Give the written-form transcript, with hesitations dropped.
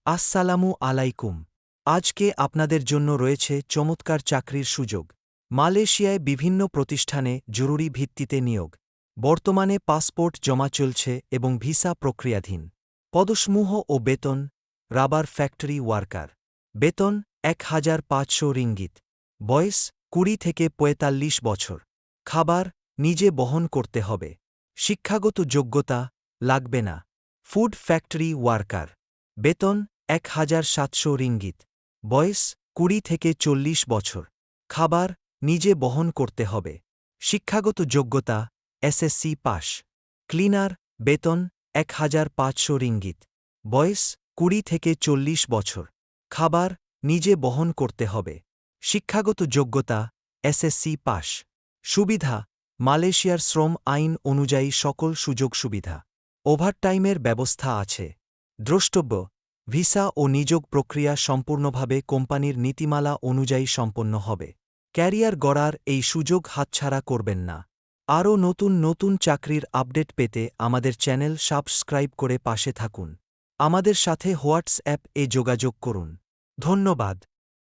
আসসালামু আলাইকুম। আজকে আপনাদের জন্য রয়েছে চমৎকার চাকরির সুযোগ। মালয়েশিয়ায় বিভিন্ন প্রতিষ্ঠানে জরুরি ভিত্তিতে নিয়োগ। বর্তমানে পাসপোর্ট জমা চলছে এবং ভিসা প্রক্রিয়াধীন। পদসমূহ ও বেতন: রাবার ফ্যাক্টরি ওয়ার্কার। বেতন ১,৫০০ রিঙ্গিত। বয়স ২০ থেকে ৪৫ বছর। খাবার নিজে বহন করতে হবে। শিক্ষাগত যোগ্যতা লাগবে না। Food factory worker. বেতন ১,৭০০ রিঙ্গিত। বয়স ২০ থেকে ৪০ বছর। খাবার নিজে বহন করতে হবে। শিক্ষাগত যোগ্যতা এসএসসি পাস। ক্লিনার। বেতন ১,৫০০ রিঙ্গিত। বয়স ২০ থেকে ৪০ বছর। খাবার নিজে বহন করতে হবে। শিক্ষাগত যোগ্যতা এসএসসি পাস। সুবিধা: মালয়েশিয়ার শ্রম আইন অনুযায়ী সকল সুযোগ সুবিধা। ওভারটাইমের ব্যবস্থা আছে। দ্রষ্টব্য: ভিসা ও নিযোগ প্রক্রিয়া সম্পূর্ণভাবে কোম্পানির নীতিমালা অনুযায়ী সম্পন্ন হবে। ক্যারিয়ার গড়ার এই সুযোগ হাতছাড়া করবেন না। আরও নতুন নতুন চাকরির আপডেট পেতে আমাদের চ্যানেল সাবস্ক্রাইব করে পাশে থাকুন। আমাদের সাথে হোয়াটসঅ্যাপ এ যোগাযোগ করুন। ধন্যবাদ।